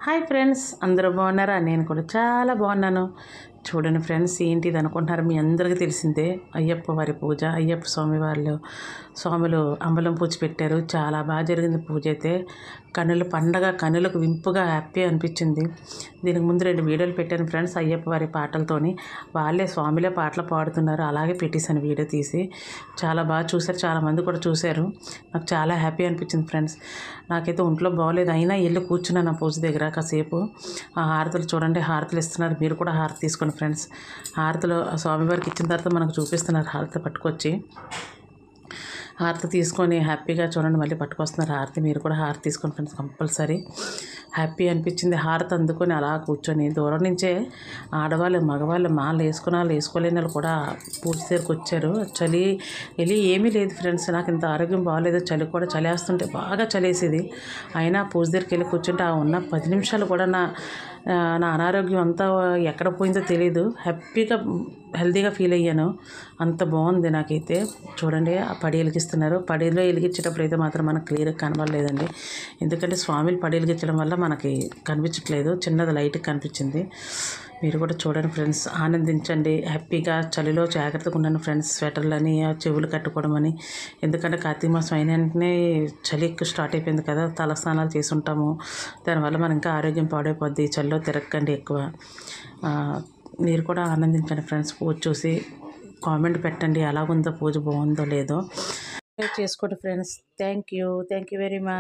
Hi friends, అందరూ బాగున్నారా? నేను కూడా చాలా బాగున్నాను. చూడండి ఫ్రెండ్స్, ఏంటిది అనుకుంటున్నారు? మీ అందరికీ తెలిసిందే, అయ్యప్ప వారి పూజ. అయ్యప్ప స్వాములు అంబలం పూజ పెట్టారు. చాలా బాగా జరిగింది పూజ అయితే. కన్నుల పండగ, కన్నులకు వింపుగా హ్యాపీ అనిపించింది. దీనికి ముందు 2 వీడియోలు పెట్టాను ఫ్రెండ్స్, అయ్యప్ప వారి పాటలతోని. వాళ్ళే స్వామిలే పాటలు పాడుతున్నారు, అలాగే పెట్టేశాను వీడియో తీసి. చాలా బాగా చూశారు, చాలామంది కూడా చూశారు. నాకు చాలా హ్యాపీ అనిపించింది ఫ్రెండ్స్. నాకైతే ఒంట్లో బాగోలేదు, అయినా వెళ్ళి కూర్చున్నాను ఆ పూజ దగ్గర కాసేపు. ఆ హారతులు చూడండి, హారతులు ఇస్తున్నారు. మీరు కూడా హారతి తీసుకోండి ఫ్రెండ్స్. హారతులు స్వామివారికి ఇచ్చిన తర్వాత మనకు చూపిస్తున్నారు హారతి పట్టుకొచ్చి. హారతి తీసుకొని హ్యాపీగా చూడండి, మళ్ళీ పట్టుకొస్తున్నారు హారతి. మీరు కూడా హారతి తీసుకోండి ఫ్రెండ్స్, కంపల్సరీ. హ్యాపీ అనిపించింది హారతి అందుకొని అలా కూర్చొని. దూరం నుంచే ఆడవాళ్ళు, మగవాళ్ళు, మాలు వేసుకున్న వాళ్ళు, వేసుకోలేని వాళ్ళు కూడా పూజ దగ్గరికి వచ్చారు. చలి ఏమీ లేదు ఫ్రెండ్స్. నాకు ఇంత ఆరోగ్యం బాగాలేదు, చలి కూడా చలేస్తుంటే బాగా చలేసేది. అయినా పూజ దగ్గరికి వెళ్ళి కూర్చుంటే ఆ ఉన్న 10 నిమిషాలు కూడా నా అనారోగ్యం అంతా ఎక్కడ పోయిందో తెలియదు. హ్యాపీగా, హెల్తీగా ఫీల్ అయ్యాను. అంత బాగుంది నాకైతే. చూడండి, ఆ పడి వెలిగిస్తున్నారు. పడిలో వెలిగించేటప్పుడు అయితే మాత్రం మనకు క్లియర్గా కనబడలేదండి. ఎందుకంటే స్వామిలు పడి వెలిగించడం వల్ల మనకి కనిపించట్లేదు, చిన్నది లైట్గా కనిపించింది. మీరు కూడా చూడండి ఫ్రెండ్స్, ఆనందించండి. హ్యాపీగా చలిలో జాగ్రత్తగా ఉన్నాను ఫ్రెండ్స్. స్వెటర్లని, చెవులు కట్టుకోవడం అని. ఎందుకంటే కార్తీక మాసం అయిన వెంటనే చలి ఎక్కువ స్టార్ట్ అయిపోయింది కదా, తల స్నానాలు చేసి ఉంటాము. దానివల్ల మనం ఇంకా ఆరోగ్యం పాడైపోద్ది. చలిలో తిరగకండి ఎక్కువ. మీరు కూడా ఆనందించండి ఫ్రెండ్స్. పూజ చూసి కామెంట్ పెట్టండి, ఎలాగుందో పూజ, బాగుందో లేదో చేసుకోండి friends. Thank you very much.